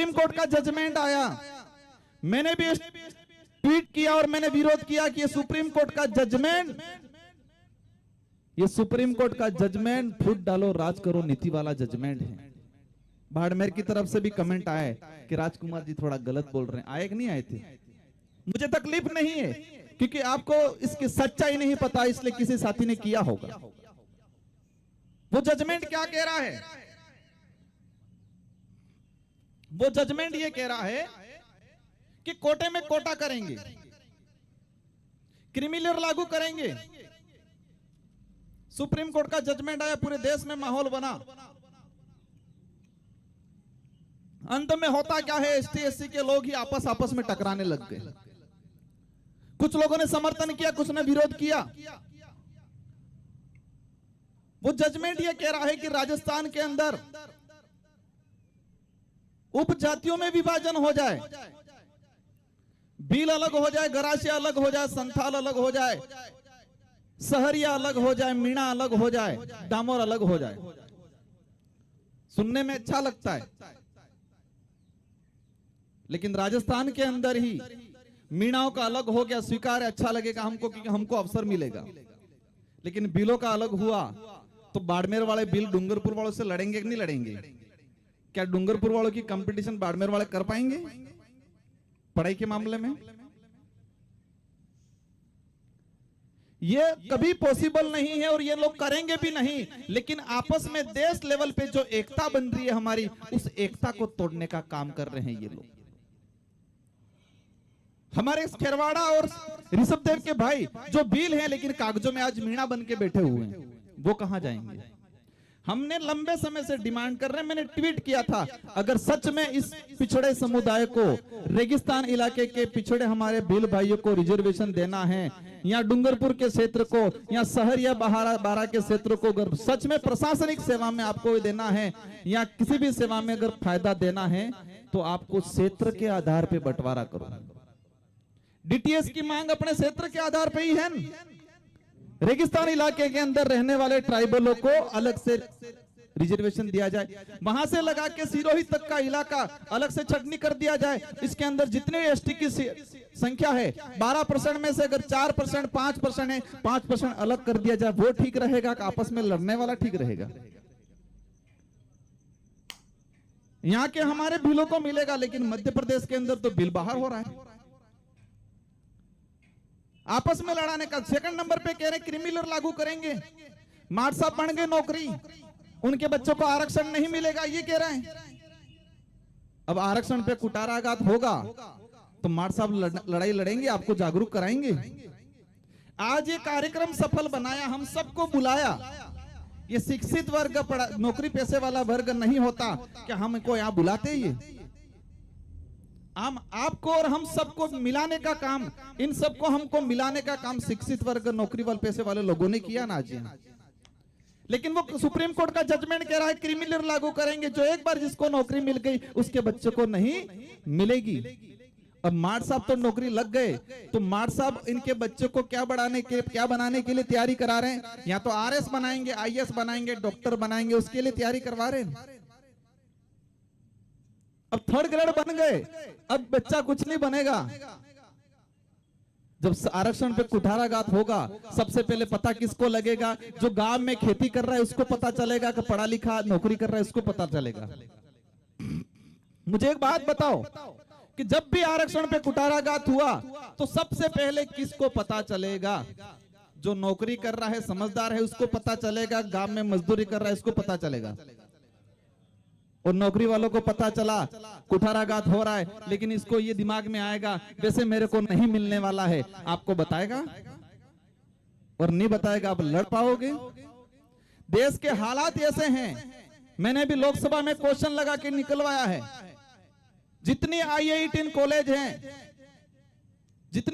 Supreme court का judgement आया, मैंने भी ट्वीट किया और मैंने विरोध किया कि ये सुप्रीम कोर्ट का जजमेंट फूट डालो राज करो नीति वाला जजमेंट है। बाड़मेर की तरफ से भी कमेंट आए कि राजकुमार जी थोड़ा गलत बोल रहे हैं। आए कि नहीं आए थे? मुझे तकलीफ नहीं है क्योंकि आपको इसकी सच्चाई नहीं पता, इसलिए किसी साथी ने किया होगा। वो जजमेंट क्या कह रहा है? वो जजमेंट ये कह रहा है कि कोटे में कोटा करेंगे, क्रिमिनल लागू करेंगे। सुप्रीम कोर्ट का जजमेंट आया, पूरे देश में माहौल बना। अंत में होता क्या है, एसटी एससी के लोग ही आपस में टकराने लग गए। कुछ लोगों ने समर्थन किया, कुछ ने विरोध किया। वो जजमेंट ये कह रहा है कि राजस्थान के अंदर उपजातियों में विभाजन हो जाए, भील अलग हो जाए, गरासिया अलग हो जाए, संथाल अलग हो जाए, सहरिया अलग हो जाए, मीणा अलग हो जाए, डामोर अलग हो जाए। सुनने में अच्छा लगता है, लेकिन राजस्थान के अंदर ही मीणाओं का अलग हो गया, स्वीकार है, अच्छा लगेगा हमको क्योंकि हमको अवसर मिलेगा। लेकिन बिलों का अलग हुआ तो बाड़मेर वाले बिल डूंगरपुर वालों से लड़ेंगे कि नहीं लड़ेंगे? क्या डूंगरपुर वालों की कंपटीशन बाड़मेर वाले कर पाएंगे पढ़ाई के मामले में? ये कभी पॉसिबल नहीं है और ये लोग करेंगे भी नहीं। लेकिन आपस में देश लेवल पे जो एकता बन रही है हमारी, उस एकता को तोड़ने का काम कर रहे हैं ये लोग। हमारे खेरवाड़ा और ऋषभदेव के भाई जो भील हैं लेकिन कागजों में आज मीणा बन के बैठे हुए हैं, वो कहां जाएंगे? हमने लंबे समय से डिमांड कर रहे हैं, मैंने ट्वीट किया था, अगर सच में इस पिछड़े समुदाय को, रेगिस्तान इलाके के पिछड़े हमारे भील भाइयों को रिजर्वेशन देना है, या डूंगरपुर के क्षेत्र को, या शहर या बारा के क्षेत्र को अगर सच में प्रशासनिक सेवा में आपको देना है या किसी भी सेवा में अगर फायदा देना है, तो आपको क्षेत्र के आधार पर बंटवारा करो। डीटीएस की मांग अपने क्षेत्र के आधार पर ही है। रेगिस्तान इलाके के अंदर रहने वाले ट्राइबलों को अलग से रिजर्वेशन दिया जाए, वहां से लगा के सिरोही तक का इलाका अलग से छटनी कर दिया जाए। इसके अंदर जितने एसटी की संख्या है 12% में से अगर 4% 5% है, 5% अलग कर दिया जाए। वो ठीक रहेगा कि आपस में लड़ने वाला ठीक रहेगा? यहाँ के हमारे बिलों को मिलेगा, लेकिन मध्य प्रदेश के अंदर तो बिल बाहर हो रहा है। आपस में लड़ाने का। सेकंड नंबर पे कह रहे क्रिमिनल लागू करेंगे, मार साहब बन गए नौकरी, उनके बच्चों को आरक्षण नहीं मिलेगा, ये कह रहे हैं। अब आरक्षण पे कुटाराघात होगा तो मार साहब लड़ाई लड़ेंगे, आपको जागरूक कराएंगे। आज ये कार्यक्रम सफल बनाया, हम सबको बुलाया। ये शिक्षित वर्ग, नौकरी पैसे वाला वर्ग नहीं होता क्या हमको यहाँ बुलाते? ये हम आपको और हम सबको मिलाने का काम, इन सबको हमको मिलाने का काम शिक्षित वर्ग, नौकरी वाले पैसे वाले लोगों ने किया ना आज। लेकिन वो सुप्रीम कोर्ट का जजमेंट कह रहा है क्रिमिनल लागू करेंगे, जो एक बार जिसको नौकरी मिल गई उसके बच्चों को नहीं मिलेगी। अब मार साहब तो नौकरी लग गए, तो मार साहब इनके बच्चों को क्या बनाने के लिए तैयारी करा रहे हैं? या तो आरएस बनाएंगे, आईएएस बनाएंगे, डॉक्टर बनाएंगे, उसके लिए तैयारी करवा रहे हैं। अब 3rd ग्रेड बन गए, अब बच्चा कुछ नहीं बनेगा। जब आरक्षण पे कुठाराघात होगा, सबसे पहले पता किसको लगेगा? जो गांव में खेती कर रहा है उसको पता चलेगा, कि पढ़ा लिखा नौकरी कर रहा है उसको पता चलेगा। मुझे एक बात बताओ कि जब भी आरक्षण पे कुठाराघात हुआ तो सबसे पहले किसको पता चलेगा? जो नौकरी कर रहा है, समझदार है, उसको पता चलेगा। गांव में मजदूरी कर रहा है उसको पता चलेगा। और नौकरी वालों को पता चला कुठाराघात हो रहा है, लेकिन इसको ये दिमाग में आएगा वैसे मेरे को नहीं मिलने वाला है, आपको बताएगा और नहीं बताएगा, आप लड़ पाओगे? देश के हालात ऐसे हैं। मैंने भी लोकसभा में क्वेश्चन लगा के निकलवाया है, जितनी IIT कॉलेज हैं